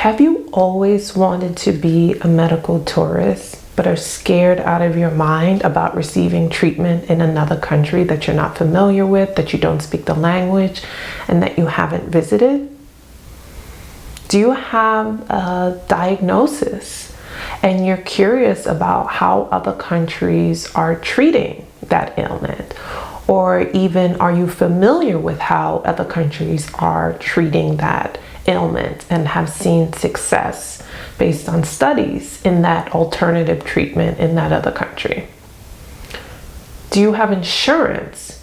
Have you always wanted to be a medical tourist, but are scared out of your mind about receiving treatment in another country that you're not familiar with, that you don't speak the language, and that you haven't visited? Do you have a diagnosis and you're curious about how other countries are treating that ailment? Or even, are you familiar with how other countries are treating that ailment and have seen success based on studies in that alternative treatment in that other country? Do you have insurance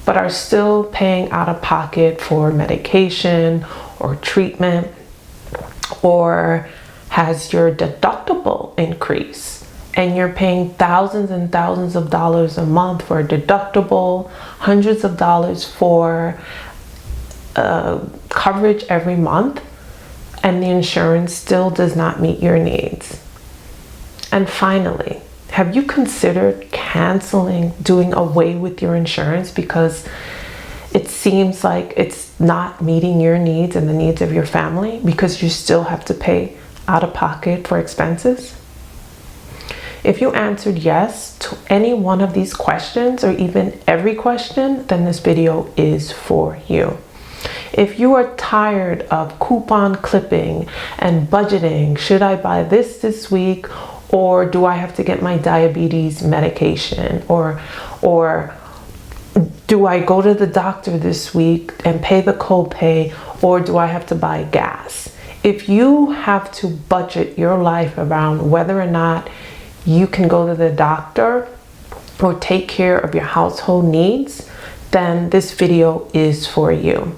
but are still paying out of pocket for medication or treatment? Or has your deductible increased and you're paying thousands and thousands of dollars a month for a deductible, hundreds of dollars for coverage every month, and the insurance still does not meet your needs? And finally, have you considered canceling, doing away with your insurance because it seems like it's not meeting your needs and the needs of your family, because you still have to pay out of pocket for expenses? If you answered yes to any one of these questions, or even every question, then this video is for you. If you are tired of coupon clipping and budgeting, should I buy this week, or do I have to get my diabetes medication, or do I go to the doctor this week and pay the copay, or do I have to buy gas? If you have to budget your life around whether or not you can go to the doctor or take care of your household needs, then this video is for you.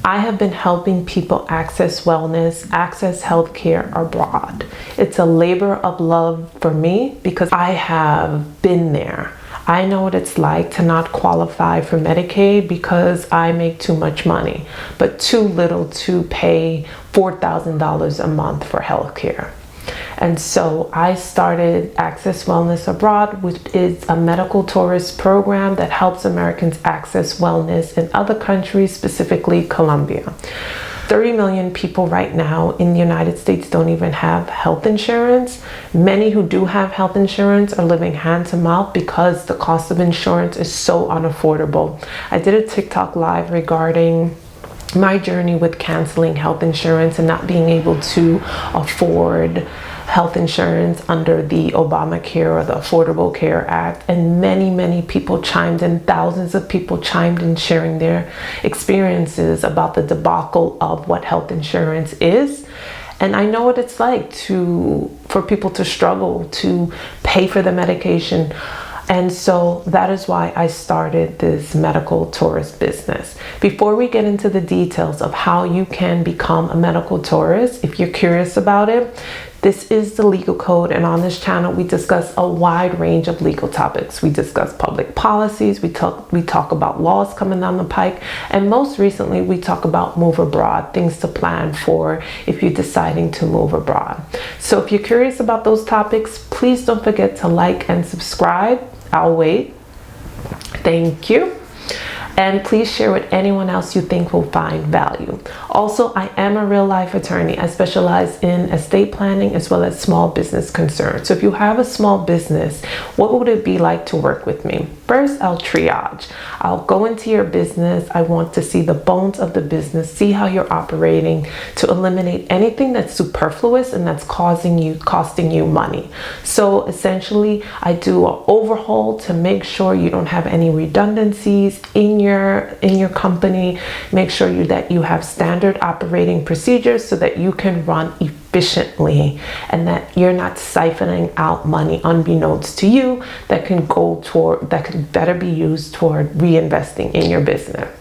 I have been helping people access wellness, access healthcare abroad. It's a labor of love for me because I have been there. I know what it's like to not qualify for Medicaid because I make too much money, but too little to pay $4,000 a month for healthcare. And so I started Access Wellness Abroad, which is a medical tourist program that helps Americans access wellness in other countries, specifically Colombia. 30 million people right now in the United States don't even have health insurance. Many who do have health insurance are living hand to mouth because the cost of insurance is so unaffordable. I did a TikTok live regarding my journey with canceling health insurance and not being able to afford health insurance under the Obamacare or the Affordable Care Act, and many people chimed in. Thousands of people chimed in, sharing their experiences about the debacle of what health insurance is. And I know what it's like for people to struggle to pay for the medication. And so that is why I started this medical tourist business. Before we get into the details of how you can become a medical tourist, if you're curious about it, this is the legal code, and on this channel we discuss a wide range of legal topics. We discuss public policies, we talk about laws coming down the pike, and most recently we talk about move abroad, things to plan for if you're deciding to move abroad. So if you're curious about those topics, please don't forget to like and subscribe. I'll wait. Thank you. And please share with anyone else you think will find value. Also, I am a real life attorney. I specialize in estate planning as well as small business concerns. So if you have a small business, what would it be like to work with me? First, I'll triage. I'll go into your business. I want to see the bones of the business, see how you're operating, to eliminate anything that's superfluous and that's costing you money. So essentially, I do an overhaul to make sure you don't have any redundancies in your company. Make sure that you have standard operating procedures so that you can run efficiently and that you're not siphoning out money unbeknownst to you that can better be used toward reinvesting in your business.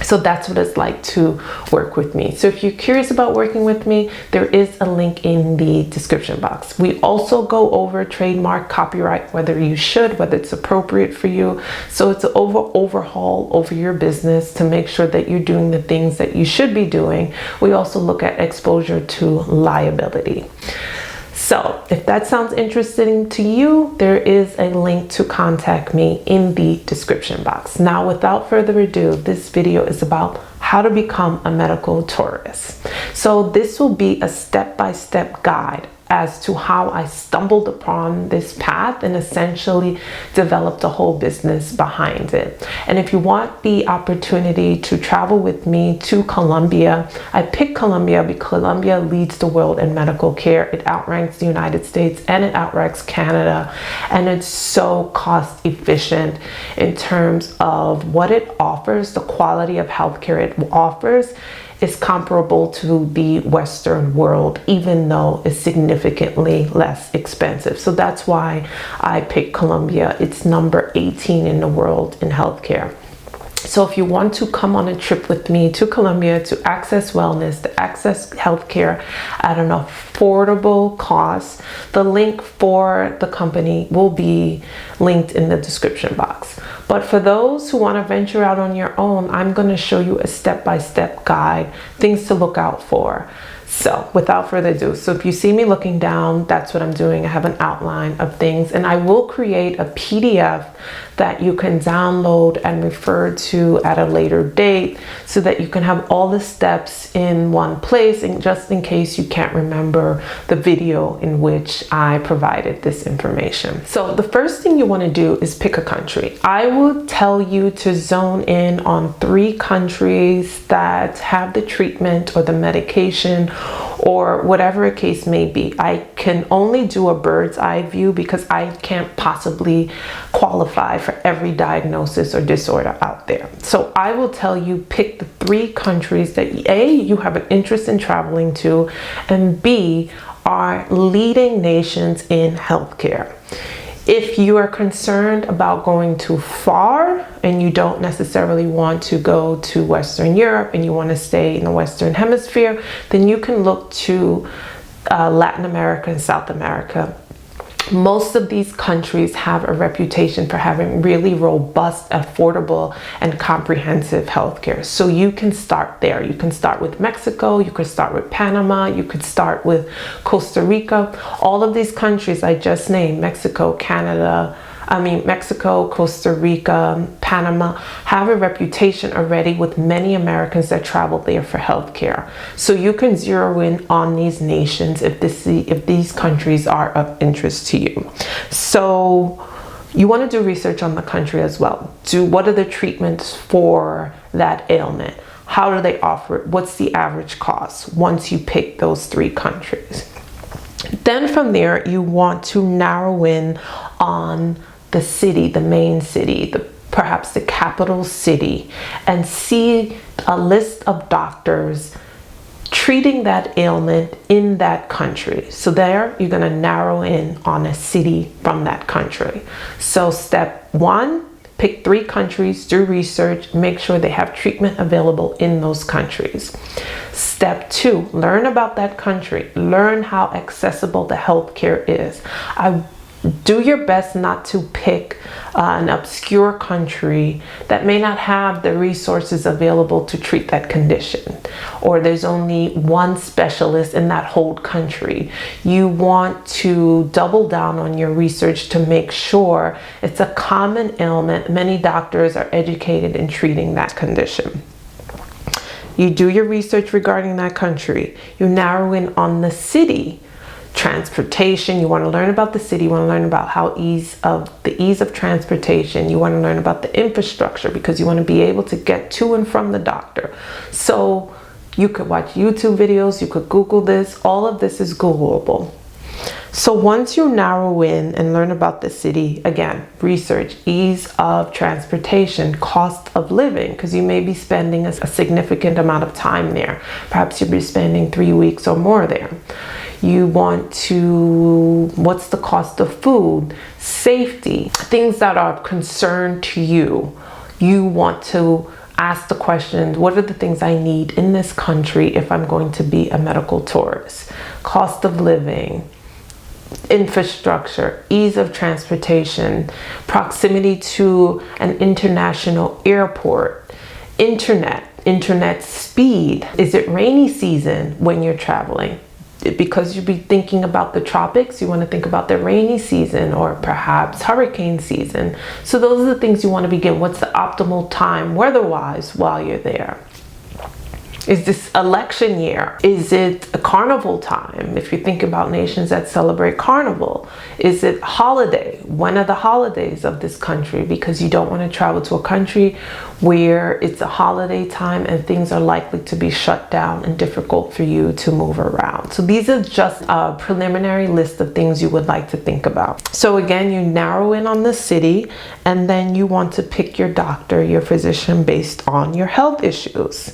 So that's what it's like to work with me. So if you're curious about working with me, there is a link in the description box. We also go over trademark, copyright, whether it's appropriate for you. So it's an overhaul over your business to make sure that you're doing the things that you should be doing. We also look at exposure to liability. So if that sounds interesting to you, there is a link to contact me in the description box. Now, without further ado, this video is about how to become a medical tourist. So this will be a step-by-step guide as to how I stumbled upon this path and essentially developed a whole business behind it. And if you want the opportunity to travel with me to Colombia, I picked Colombia because Colombia leads the world in medical care. It outranks the United States and it outranks Canada, and it's so cost efficient in terms of what it offers. The quality of healthcare it offers is comparable to the Western world, even though it's significantly less expensive. So that's why I picked Colombia. It's number 18 in the world in healthcare. So if you want to come on a trip with me to Colombia to access wellness, to access healthcare at an affordable cost, the link for the company will be linked in the description box. But for those who want to venture out on your own, I'm going to show you a step-by-step guide, things to look out for. So without further ado, so if you see me looking down, that's what I'm doing. I have an outline of things, and I will create a PDF that you can download and refer to at a later date so that you can have all the steps in one place, and just in case you can't remember the video in which I provided this information. So the first thing you want to do is pick a country. I will tell you to zone in on 3 countries that have the treatment or the medication or whatever a case may be. I can only do a bird's eye view because I can't possibly qualify for every diagnosis or disorder out there. So I will tell you, pick the 3 countries that A, you have an interest in traveling to, and B, are leading nations in healthcare. If you are concerned about going too far and you don't necessarily want to go to Western Europe and you want to stay in the Western Hemisphere, then you can look to Latin America and South America. Most of these countries have a reputation for having really robust, affordable, and comprehensive healthcare. So you can start there. You can start with Mexico, you could start with Panama, you could start with Costa Rica. All of these countries I just named, Mexico, Costa Rica, Panama, have a reputation already with many Americans that travel there for healthcare. So you can zero in on these nations if these countries are of interest to you. So you want to do research on the country as well. What are the treatments for that ailment? How do they offer it? What's the average cost once you pick those 3 countries? Then from there, you want to narrow in on the city, the main city, perhaps the capital city, and see a list of doctors treating that ailment in that country. So there, you're going to narrow in on a city from that country. So step 1, pick 3 countries, do research, make sure they have treatment available in those countries. Step 2, learn about that country, learn how accessible the healthcare is. Do your best not to pick an obscure country that may not have the resources available to treat that condition, or there's only one specialist in that whole country. You want to double down on your research to make sure it's a common ailment. Many doctors are educated in treating that condition. You do your research regarding that country. You narrow in on the city. Transportation, you want to learn about the city, you want to learn about the ease of transportation, you want to learn about the infrastructure because you want to be able to get to and from the doctor. So you could watch YouTube videos, you could Google this, all of this is Googleable. So once you narrow in and learn about the city, again, research, ease of transportation, cost of living, because you may be spending a significant amount of time there. Perhaps you'll be spending 3 weeks or more there. You want to, what's the cost of food, safety, things that are of concern to you. You want to ask the question, what are the things I need in this country if I'm going to be a medical tourist? Cost of living, infrastructure, ease of transportation, proximity to an international airport, internet speed. Is it rainy season when you're traveling? Because you'll be thinking about the tropics, you want to think about the rainy season or perhaps hurricane season. So those are the things you want to begin. What's the optimal time weather-wise while you're there? Is this election year? Is it a carnival time? If you think about nations that celebrate carnival, is it holiday? When are the holidays of this country? Because you don't want to travel to a country where it's a holiday time and things are likely to be shut down and difficult for you to move around. So these are just a preliminary list of things you would like to think about. So again, you narrow in on the city, and then you want to pick your doctor, your physician, based on your health issues.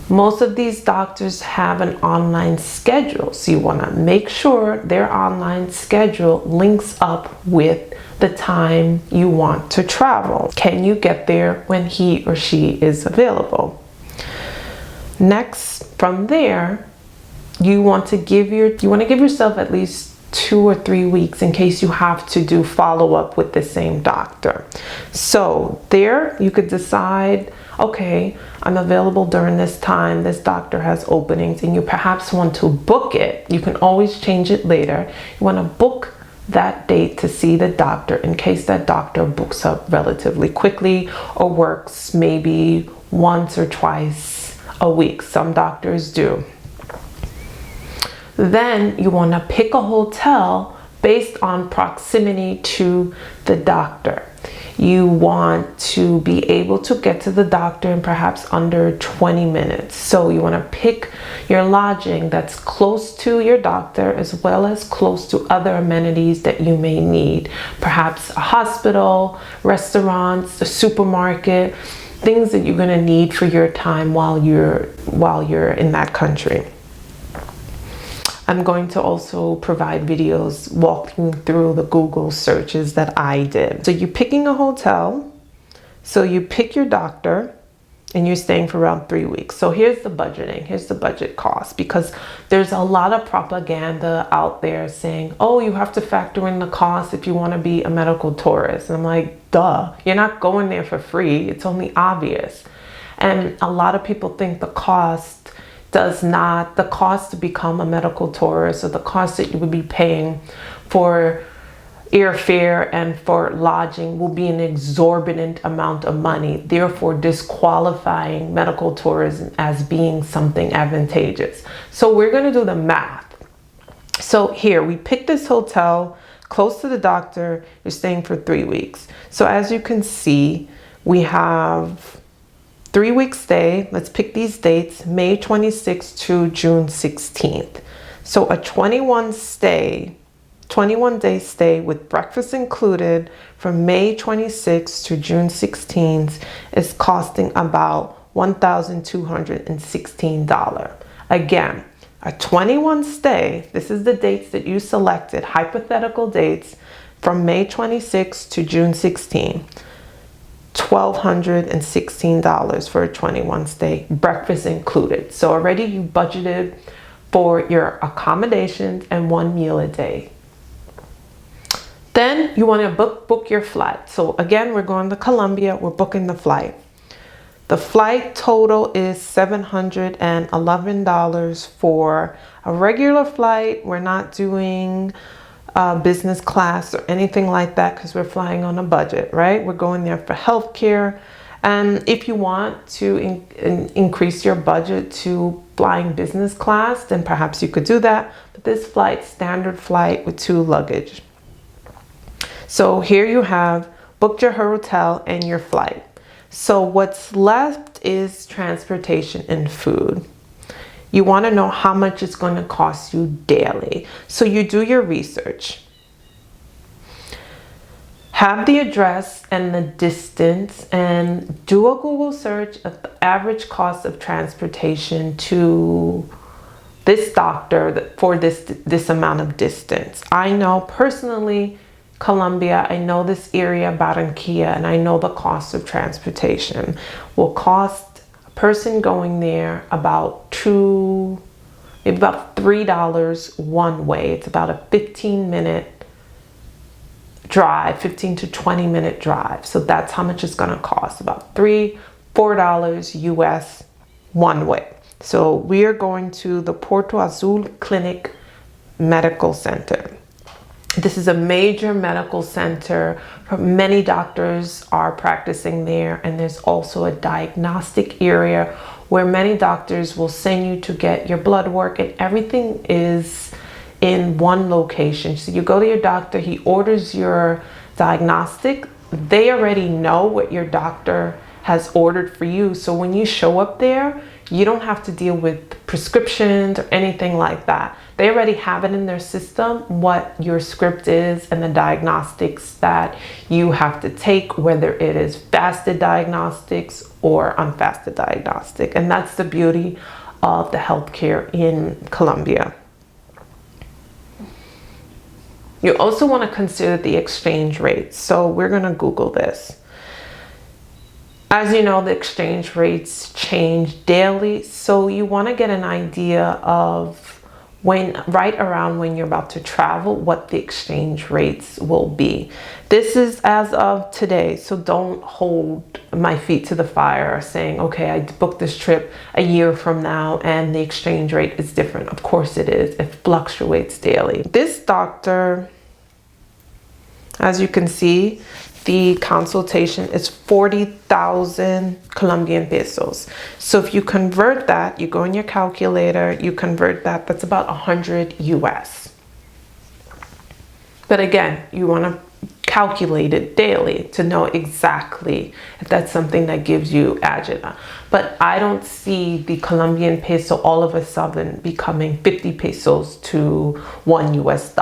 Most of these doctors have an online schedule, so you want to make sure their online schedule links up with the time you want to travel. Can you get there when he or she is available? Next, from there, you want to give yourself at least 2 or 3 weeks in case you have to do follow-up with the same doctor. So there you could decide, okay, I'm available during this time, this doctor has openings, and you perhaps want to book it. You can always change it later. You want to book that date to see the doctor in case that doctor books up relatively quickly or works maybe once or twice a week. Some doctors do. Then you want to pick a hotel based on proximity to the doctor. You want to be able to get to the doctor in perhaps under 20 minutes. So you want to pick your lodging that's close to your doctor as well as close to other amenities that you may need. Perhaps a hospital, restaurants, a supermarket, things that you're going to need for your time while you're in that country. I'm going to also provide videos walking through the Google searches that I did. So you're picking a hotel, so you pick your doctor, and you're staying for around 3 weeks. So here's the budgeting, here's the budget cost, because there's a lot of propaganda out there saying, oh, you have to factor in the cost if you want to be a medical tourist. And I'm like, duh, you're not going there for free. It's only obvious. And a lot of people think the cost to become a medical tourist, or the cost that you would be paying for airfare and for lodging will be an exorbitant amount of money, therefore disqualifying medical tourism as being something advantageous. So we're going to do the math. So here we picked this hotel close to the doctor. You're staying for 3 weeks. So as you can see, we have 3 week stay. Let's pick these dates, May 26th to June 16th. So a 21 day stay with breakfast included from May 26th to June 16th is costing about $1,216. Again, a 21 stay, this is the dates that you selected, hypothetical dates from May 26th to June 16th. $1,216 for a 21 stay, breakfast included. So already you budgeted for your accommodations and 1 meal a day. Then you want to book your flight. So again, we're going to Colombia, we're booking the flight. The flight total is $711 for a regular flight. We're not doing business class or anything like that because we're flying on a budget, right? We're going there for healthcare. And if you want to increase your budget to flying business class, then perhaps you could do that. But this flight, standard flight with 2 luggage. So here you have booked your hotel and your flight. So what's left is transportation and food. You want to know how much it's going to cost you daily. So you do your research. Have the address and the distance and do a Google search of the average cost of transportation to this doctor for this amount of distance. I know personally Colombia, I know this area, Barranquilla, and I know the cost of transportation will cost person going there about maybe about $3 one way. It's about a 15-minute drive, 15 to 20-minute drive. So that's how much it's going to cost, about $4 US one way. So we are going to the Puerto Azul Clinic Medical Center. This is a major medical center. Many doctors are practicing there, and there's also a diagnostic area where many doctors will send you to get your blood work, and everything is in one location. So you go to your doctor, he orders your diagnostic. They already know what your doctor has ordered for you. So when you show up there, you don't have to deal with prescriptions or anything like that. They already have it in their system, what your script is and the diagnostics that you have to take, whether it is fasted diagnostics or unfasted diagnostic. And that's the beauty of the healthcare in Colombia. You also want to consider the exchange rate. So we're going to Google this. As you know, the exchange rates change daily, so you want to get an idea of right around when you're about to travel, what the exchange rates will be. This is as of today, so don't hold my feet to the fire saying, okay, I booked this trip a year from now and the exchange rate is different. Of course it is. It fluctuates daily. This doctor, as you can see, the consultation is 40,000 Colombian pesos. So if you convert that, you go in your calculator, you convert that, that's about 100 US. But again, you want to calculate it daily to know exactly if that's something that gives you agita. But I don't see the Colombian peso all of a sudden becoming 50 pesos to $1 US.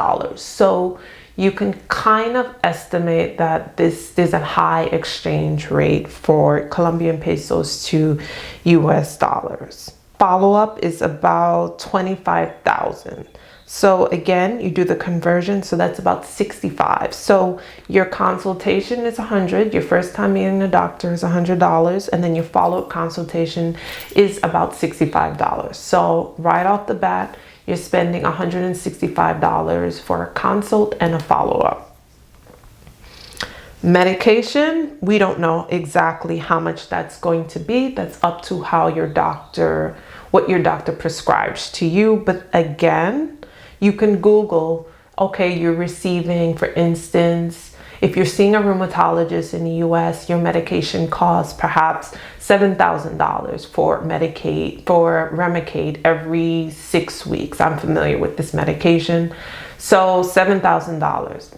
So you can kind of estimate that there's a high exchange rate for Colombian pesos to US dollars. Follow-up is about 25,000. So again, you do the conversion, so that's about 65. So your consultation is 100, your first time meeting a doctor is $100, and then your follow-up consultation is about $65. So right off the bat, you're spending $165 for a consult and a follow-up. Medication, we don't know exactly how much that's going to be. That's up to what your doctor prescribes to you. But again, you can Google, okay, you're receiving, for instance, if you're seeing a rheumatologist in the US, your medication costs perhaps $7,000 for Remicade every 6 weeks. I'm familiar with this medication. So $7,000.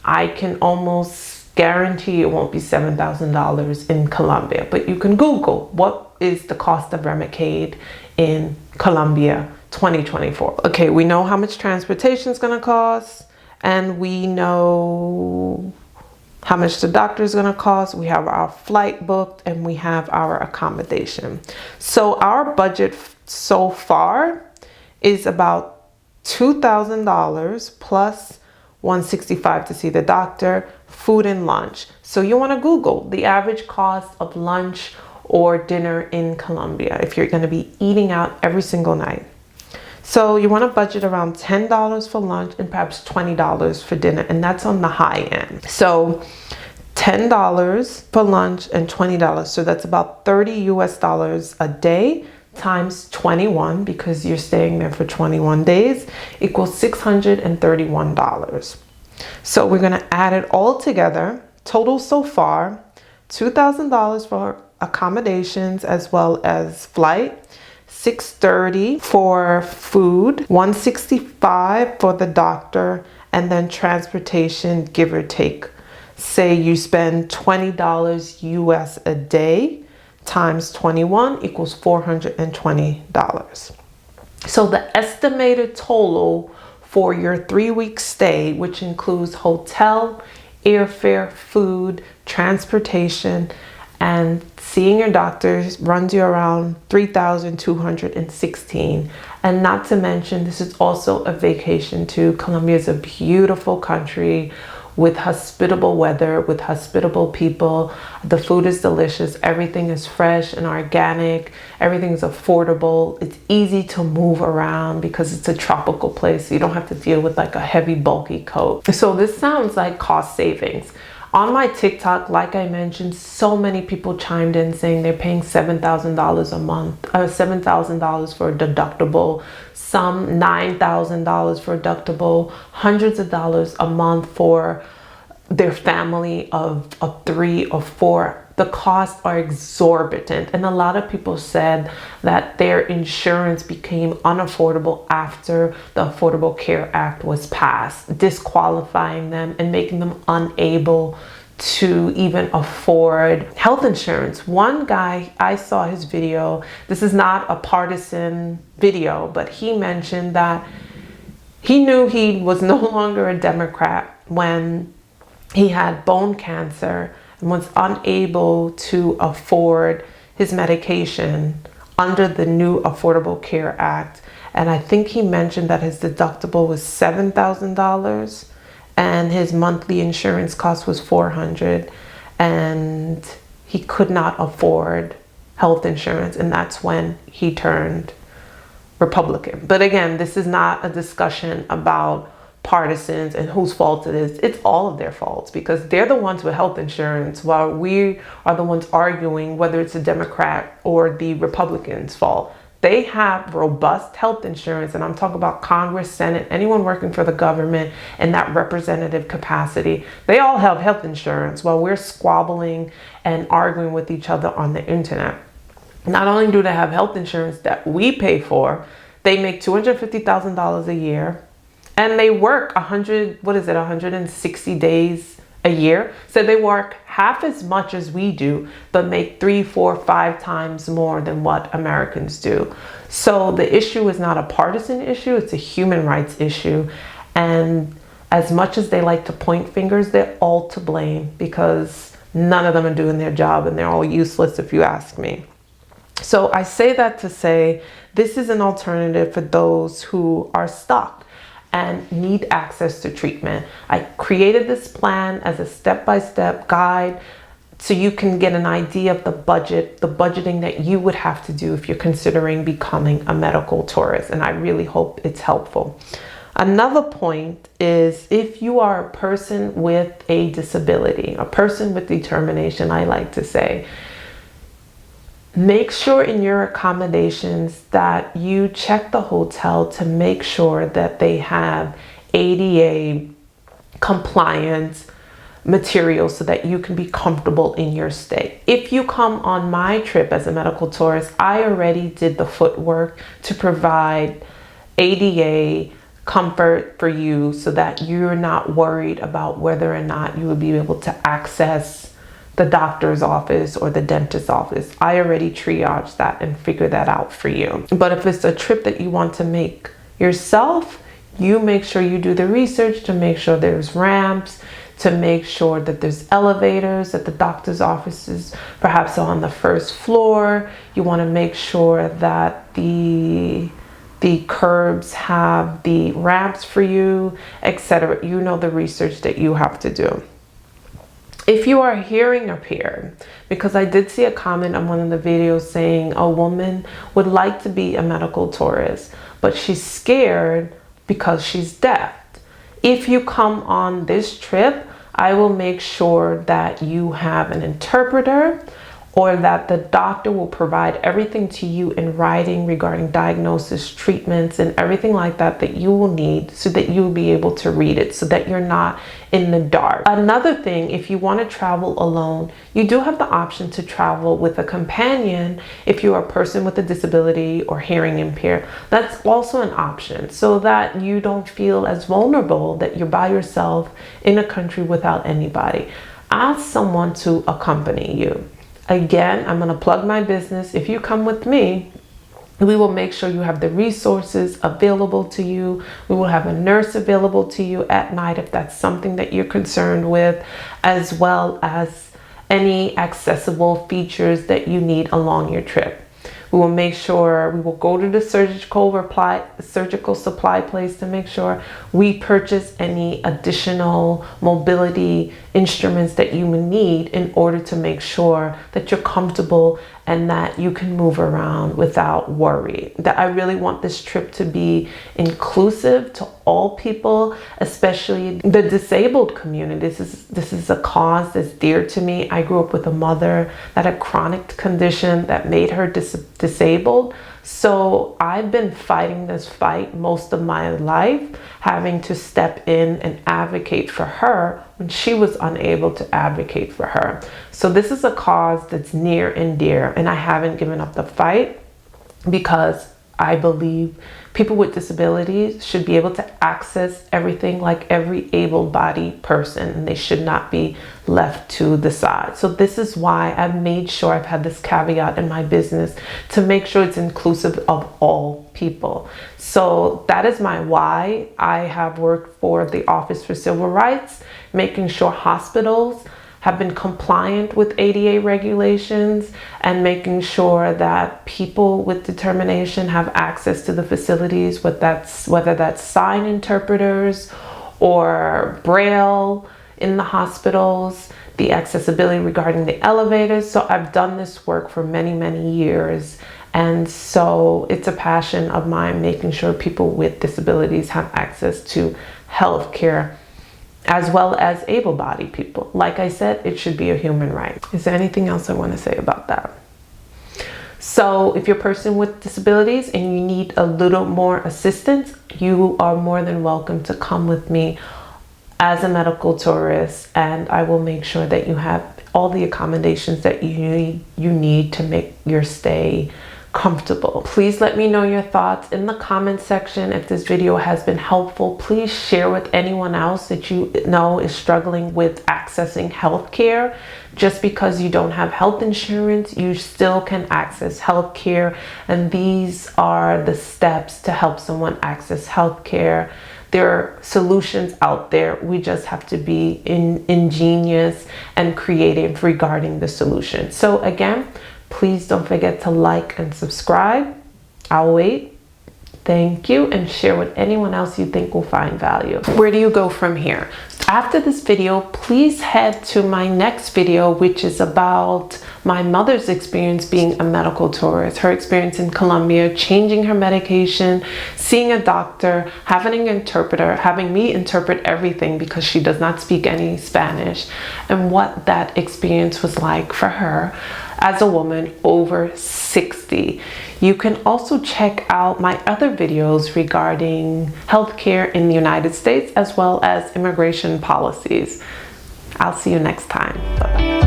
I can almost guarantee it won't be $7,000 in Colombia, but you can Google what is the cost of Remicade in Colombia 2024. Okay, we know how much transportation is going to cost, and we know how much the doctor is going to cost. We have our flight booked and we have our accommodation. So our budget so far is about $2,000 plus $165 to see the doctor, food and lunch. So you want to Google the average cost of lunch or dinner in Colombia if you're going to be eating out every single night. So you want to budget around $10 for lunch and perhaps $20 for dinner, and that's on the high end. So $10 for lunch and $20. So that's about 30 US dollars a day times 21, because you're staying there for 21 days, equals $631. So we're going to add it all together. Total so far, $2,000 for accommodations as well as flight, $630 for food, $165 for the doctor, and then transportation, give or take. Say you spend $20 US a day times 21 equals $420. So the estimated total for your 3-week stay, which includes hotel, airfare, food, transportation, and seeing your doctors, runs you around $3,216. And not to mention, this is also a vacation too. Colombia is a beautiful country with hospitable weather, with hospitable people. The food is delicious. Everything is fresh and organic. Everything is affordable. It's easy to move around because it's a tropical place. So you don't have to deal with like a heavy, bulky coat. So this sounds like cost savings. On my TikTok, like I mentioned, so many people chimed in saying they're paying $7,000 a month, $7,000 for a deductible, some $9,000 for a deductible, hundreds of dollars a month for their family of 3 or 4. The costs are exorbitant, and a lot of people said that their insurance became unaffordable after the Affordable Care Act was passed, disqualifying them and making them unable to even afford health insurance. One guy, I saw his video, this is not a partisan video, but he mentioned that he knew he was no longer a Democrat when he had bone cancer and was unable to afford his medication under the new Affordable Care Act. And I think he mentioned that his deductible was $7,000 and his monthly insurance cost was $400, and he could not afford health insurance, and that's when he turned Republican. But again, this is not a discussion about partisans and whose fault it is. It's all of their faults, because they're the ones with health insurance while we are the ones arguing whether it's a Democrat or the Republicans' fault. They have robust health insurance, and I'm talking about Congress, Senate, anyone working for the government in that representative capacity. They all have health insurance while we're squabbling and arguing with each other on the internet. Not only do they have health insurance that we pay for, they make $250,000 a year, and they work 160 days a year. So they work half as much as we do, but make 3, 4, 5 times more than what Americans do. So the issue is not a partisan issue, it's a human rights issue. And as much as they like to point fingers, they're all to blame, because none of them are doing their job, and they're all useless if you ask me. So I say that to say this is an alternative for those who are stuck and need access to treatment. I created this plan as a step-by-step guide so you can get an idea of the budgeting that you would have to do if you're considering becoming a medical tourist. And I really hope it's helpful. Another point is, if you are a person with a disability, a person with determination, I like to say, make sure in your accommodations that you check the hotel to make sure that they have ADA compliant materials so that you can be comfortable in your stay. If you come on my trip as a medical tourist, I already did the footwork to provide ADA comfort for you so that you're not worried about whether or not you will be able to access the doctor's office or the dentist's office. I already triaged that and figured that out for you. But if it's a trip that you want to make yourself, you make sure you do the research to make sure there's ramps, to make sure that there's elevators at the doctor's offices, perhaps on the first floor. You want to make sure that the curbs have the ramps for you, etc. You know the research that you have to do. If you are hearing impaired, because I did see a comment on one of the videos saying a woman would like to be a medical tourist, but she's scared because she's deaf. If you come on this trip, I will make sure that you have an interpreter, or that the doctor will provide everything to you in writing regarding diagnosis, treatments, and everything like that that you will need, so that you will be able to read it, so that you're not in the dark. Another thing, if you want to travel alone, you do have the option to travel with a companion if you're a person with a disability or hearing impaired. That's also an option, so that you don't feel as vulnerable that you're by yourself in a country without anybody. Ask someone to accompany you. Again, I'm going to plug my business. If you come with me, we will make sure you have the resources available to you. We will have a nurse available to you at night if that's something that you're concerned with, as well as any accessible features that you need along your trip. We will make sure, we will go to the surgical supply place to make sure we purchase any additional mobility instruments that you may need in order to make sure that you're comfortable and that you can move around without worry. That I really want this trip to be inclusive to all people, especially the disabled community. This is a cause that's dear to me. I grew up with a mother that had a chronic condition that made her disabled. So I've been fighting this fight most of my life, having to step in and advocate for her when she was unable to advocate for her. So this is a cause that's near and dear, and I haven't given up the fight because I believe people with disabilities should be able to access everything like every able-bodied person, and they should not be left to the side. So this is why I've made sure I've had this caveat in my business to make sure it's inclusive of all people. So that is my why. I have worked for the Office for Civil Rights, making sure hospitals have been compliant with ADA regulations and making sure that people with determination have access to the facilities, whether that's sign interpreters or Braille in the hospitals, the accessibility regarding the elevators. So I've done this work for many, many years. And so it's a passion of mine, making sure people with disabilities have access to healthcare, as well as able-bodied people. Like I said, it should be a human right. Is there anything else I want to say about that? So if you're a person with disabilities and you need a little more assistance, you are more than welcome to come with me as a medical tourist, and I will make sure that you have all the accommodations that you need to make your stay comfortable. Please let me know your thoughts in the comment section. If this video has been helpful, please share with anyone else that you know is struggling with accessing healthcare. Just because you don't have health insurance, you still can access healthcare, and these are the steps to help someone access healthcare. There are solutions out there. We just have to be ingenious and creative regarding the solution. So again, please don't forget to like and subscribe. I'll wait. Thank you, and share with anyone else you think will find value. Where do you go from here? After this video, please head to my next video, which is about my mother's experience being a medical tourist, her experience in Colombia, changing her medication, seeing a doctor, having an interpreter, having me interpret everything because she does not speak any Spanish, and what that experience was like for her as a woman over 60. You can also check out my other videos regarding healthcare in the United States, as well as immigration policies. I'll see you next time. Bye-bye.